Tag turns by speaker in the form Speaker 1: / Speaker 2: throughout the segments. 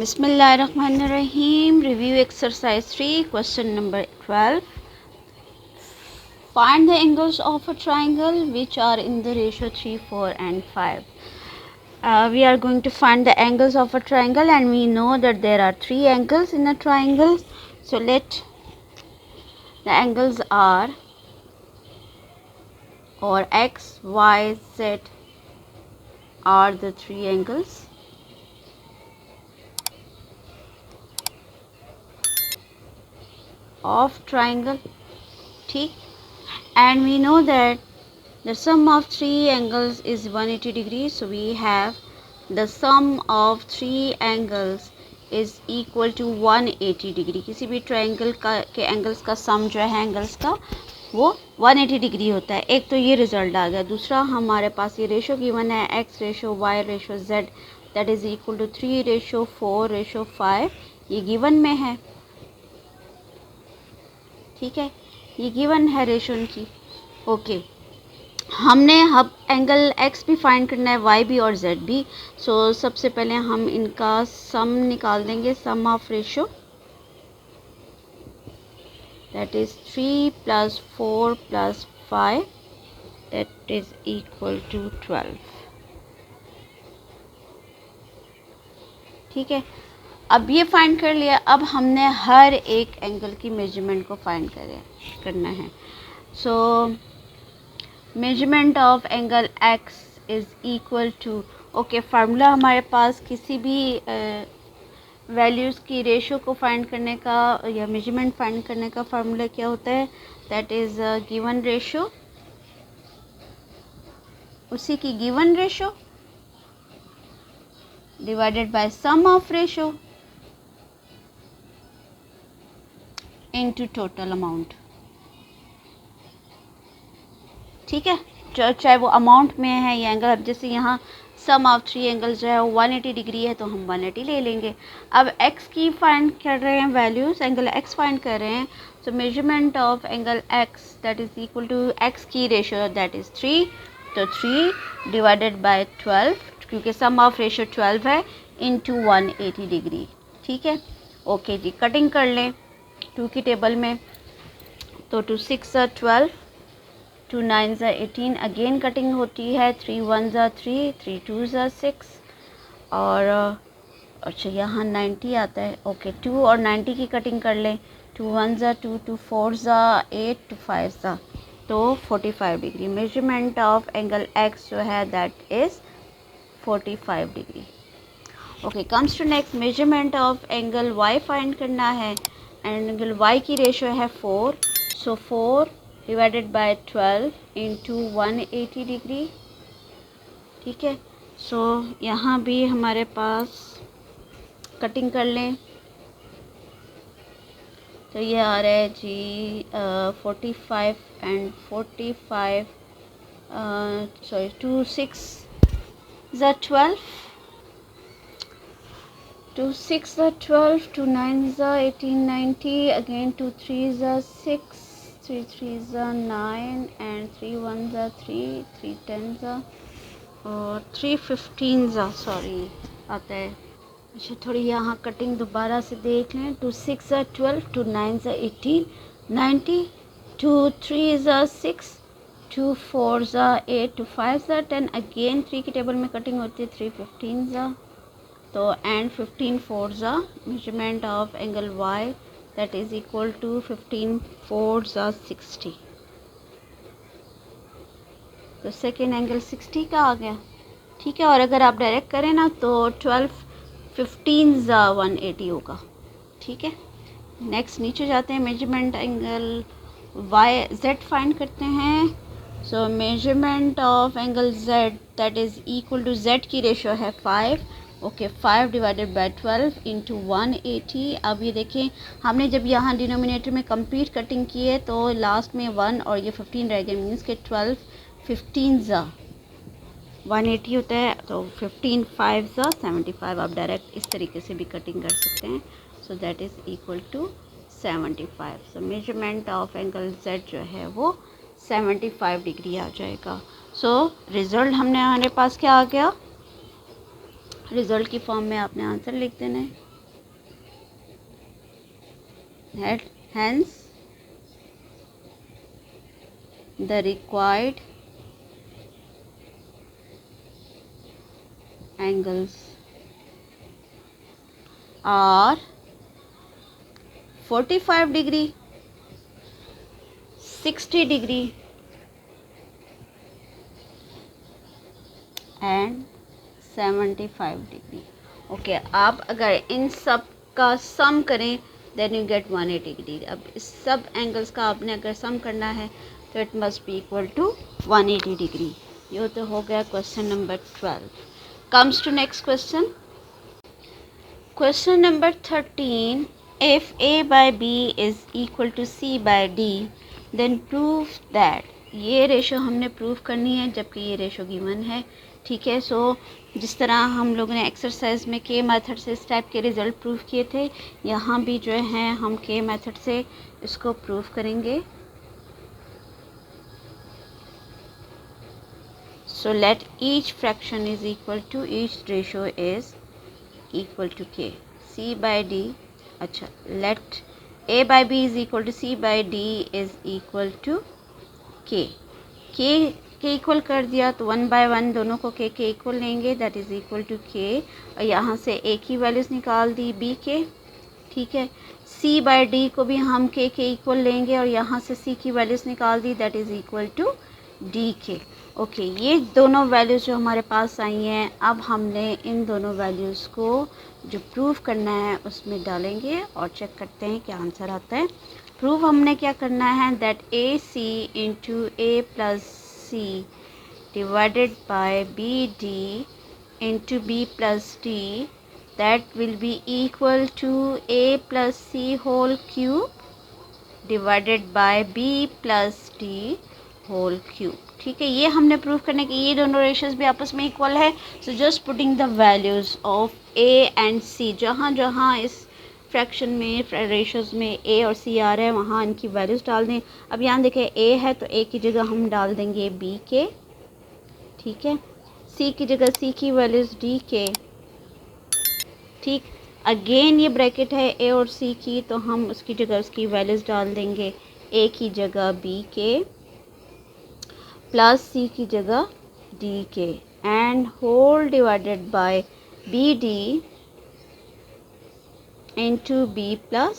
Speaker 1: Bismillahirrahmanirrahim. Review exercise 3, question number 12. Find the angles of a triangle which are in the ratio 3, 4 and 5. We are going to find the angles of a triangle, and we know that there are 3 angles in a triangle. So let the angles are, or x, y, z are the 3 angles. Of triangle, ठीक, and we know that the sum of 3 angles is 180 degrees. So we have the sum of 3 angles is equal to 180 degree. किसी भी triangle का के angles का सम जो है angles का वो 180 डिग्री होता है. एक तो ये रिजल्ट आ गया. दूसरा हमारे पास ये रेशो गिवन है, x ratio y ratio z that is equal to 3 ratio 4 ratio 5. ये गिवन में है, ठीक है, ये गिवन है रेशो की. ओके, हमने अब एंगल x भी फाइंड करना है, y भी और z भी. सो सबसे पहले हम इनका सम निकाल देंगे. Sum of ratio that is 3 plus 4 plus 5 that is equal to 12. ठीक है, अब ये फाइंड कर लिया. अब हमने हर एक एंगल की मेजरमेंट को फाइंड करना है. So measurement of angle x is equal to, okay, formula हमारे पास किसी भी वैल्यूज़ की रेशो को फाइंड करने का या मेजरमेंट फाइंड करने का फार्मूला क्या होता है, दैट इज़ गिवन रेशो, उसी की given ratio divided by sum of ratio into total amount. ठीक है, चाहे वो अमाउंट में है या एंगल. अब जैसे यहाँ सम ऑफ 3 एंगल्स जो है वो 180 डिग्री है तो हम 180 ले लेंगे. अब x की फाइंड कर रहे हैं वैल्यूज़, एंगल x फाइंड कर रहे हैं. So measurement of angle x that is equal to x की रेशो दैट इज़ 3, तो 3 डिवाइडेड बाय 12 क्योंकि सम ऑफ रेशो 12 है इनटू 180 डिग्री. ठीक है, ओके जी, कटिंग कर लें 2 की टेबल में. तो 2 6 12, 2 9 18, अगेन कटिंग होती है. 3 1 3, 3 2 6 और अच्छा यहाँ 90 आता है. ओके, 2 और 90 की कटिंग कर लें. 2 1 2, 2 4 8, 2 5 तो 45 degree. Measurement of angle x जो है that is 45 degree. Okay, comes to next measurement of angle y find करना है. एंगल y की रेशो है 4, so 4 divided by 12 into 180 degree. ठीक है, सो यहाँ भी हमारे पास कटिंग कर लें. तो ये आ रहा है जी 45 एंड 45, सॉरी 2 6 12, 2 6 12, 2 9 18 90, again 2 3 6, 3 3 9 and 3 1 3, 3 10 और 3 15 सॉरी आता है. अच्छा, थोड़ी यहाँ कटिंग दोबारा से देख लें. 2 6 12, 2 9 18 90, 2 3 6, 2 4 8, 2 5 10, अगेन 3 की टेबल में कटिंग होती है. 3 15 तो and 15 4 measurement of angle y that is equal to 15 4 60. तो सेकेंड एंगल 60 का आ गया. ठीक है, और अगर आप डायरेक्ट करें ना तो 12 15 180 होगा. ठीक है, नेक्स्ट नीचे जाते हैं. Measurement angle y z find करते हैं. So measurement of angle z that is equal to z की रेशो है 5. Okay, 5 divided by 12 into 180. अब ये देखें, हमने जब यहाँ डिनोमिनेटर में कंप्लीट कटिंग की है तो लास्ट में 1 और ये 15 रह गए. मीन्स के 12 15 180 होता है. तो 15 5 75. आप डायरेक्ट इस तरीके से भी कटिंग कर सकते हैं. So that is equal to 75. So measurement of angle z जो है वो 75 डिग्री आ जाएगा. सो रिज़ल्ट हमने हमारे पास क्या आ गया, रिज़ल्ट की फॉर्म में आपने आंसर लिख देना है. hence the required angles are 45 degree, 60 degree and 75 degree. Okay आप अगर इन सब का सम करें देन यू गेट 180 डिग्री. अब इस सब एंगल्स का आपने अगर सम करना है तो it must be equal to 180 degree. ये तो हो गया question number 12. Comes to next question. Question number 13. If a by b is equal to c by d then prove that. ये रेशो हमने प्रूव करनी है जबकि ये रेशो गिवन है. ठीक है. सो जिस तरह हम लोगों ने एक्सरसाइज में के मेथड से इस टाइप के रिज़ल्ट प्रूव किए थे, यहाँ भी जो है हम के मेथड से इसको प्रूव करेंगे. So let each fraction is equal to each ratio is equal to K. C by D. अच्छा, let A by B is equal to C by D is equal to K. K equal कर दिया तो 1 bye 1 दोनों को के equal लेंगे, that is equal to के. और यहाँ से ए की वैल्यूज़ निकाल दी बी के. ठीक है. सी बाय डी को भी हम के इक्वल लेंगे और यहाँ से सी की वैल्यूज़ निकाल दी, that is equal to D के. ओके, ये दोनों वैल्यूज़ जो हमारे पास आई हैं, अब हमने इन दोनों वैल्यूज़ को जो प्रूव करना है उसमें डालेंगे और चेक करते हैं क्या आंसर आता है. प्रूव हमने क्या करना है, that A C into A plus C divided by BD into B plus D, that will be equal to A plus C whole cube divided by B plus D whole cube. ठीक है. ये हमने prove करने की ये दोनों ratios भी आपस में इक्वल है. So just putting the values of A and C. जहाँ जहाँ इस फ्रैक्शन में रेशियोज़ में ए और सी आ रहे हैं वहाँ इनकी वैल्यूज़ डाल दें. अब यहाँ देखें ए है तो ए की जगह हम डाल देंगे बी के. ठीक है. सी की जगह सी की वैल्यूज़ डी के. ठीक. अगेन ये ब्रैकेट है ए और सी की, तो हम उसकी जगह उसकी वैल्यूज़ डाल देंगे. ए की जगह बी के प्लस सी की जगह D K and whole divided by B D into b plus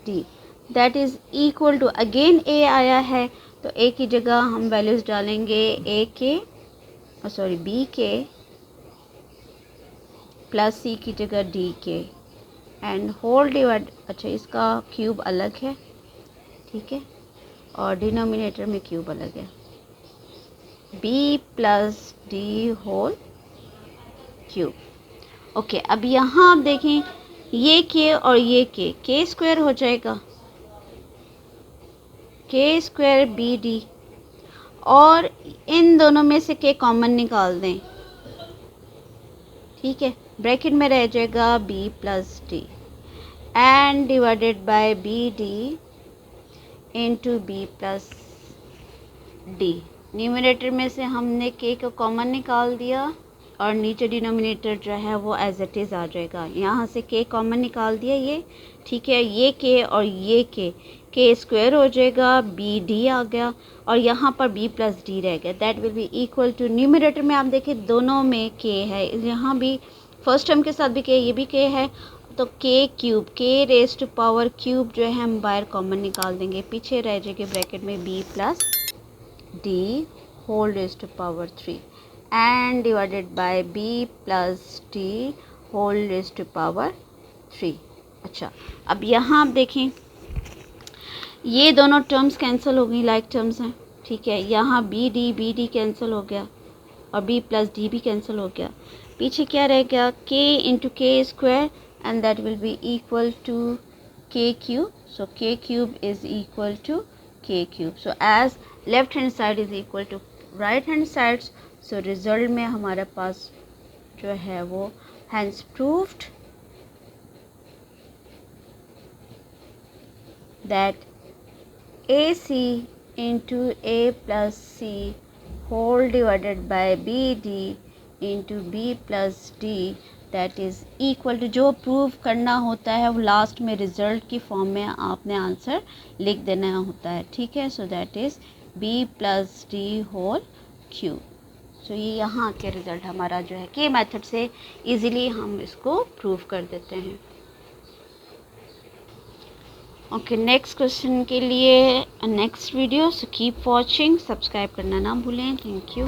Speaker 1: d, that is equal to, again a आया है तो a की जगह हम वैल्यूज़ डालेंगे a के b के प्लस c की जगह d के एंड होल डिवाइड. अच्छा, इसका क्यूब अलग है. ठीक है. और डिनोमिनेटर में क्यूब अलग है. b plus D whole cube. Okay, अब यहाँ आप देखें ये के और ये के स्क्वायर हो जाएगा. के स्क्वायर बी डी, और इन दोनों में से के कॉमन निकाल दें. ठीक है. ब्रैकेट में रह जाएगा B plus D and divided by B D into B plus D. Numerator में से हमने के को कॉमन निकाल दिया और नीचे डिनोमिनेटर जो है वो एज इट इज़ आ जाएगा. यहाँ से के कॉमन निकाल दिया ये. ठीक है. ये के और ये के स्क्वायर हो जाएगा, बी डी आ गया और यहाँ पर बी प्लस डी रह गया. That will be equal to, numerator में आप देखें दोनों में के है, यहाँ भी फर्स्ट टर्म के साथ भी के, ये भी के है, तो के क्यूब, के रेज टू पावर क्यूब जो है हम बाहर कॉमन निकाल देंगे. पीछे रह जाएगी ब्रैकेट में B plus D whole raise to power 3 and divided by b plus d whole raised to power 3. अच्छा, अब यहाँ आप देखें ये दोनों टर्म्स कैंसिल हो गई, लाइक टर्म्स हैं. ठीक है. यहाँ बी डी कैंसिल हो गया और b प्लस डी भी कैंसिल हो गया. पीछे क्या रह गया, k into K square and that will be equal to K cube. So K cube is equal to K cube. So as left hand side is equal to right hand side. So result में हमारे पास जो है वो hence proved that A C into A plus C whole divided by B D into B plus D that is equal to, जो prove करना होता है वो लास्ट में रिज़ल्ट की फॉर्म में आपने आंसर लिख देना होता है, ठीक है। So that is b plus D whole cube. So ये यहाँ के रिज़ल्ट हमारा जो है के मेथड से इजीली हम इसको प्रूव कर देते हैं। ओके, नेक्स्ट क्वेश्चन के लिए next video, so keep watching, subscribe करना ना भूलें। Thank you.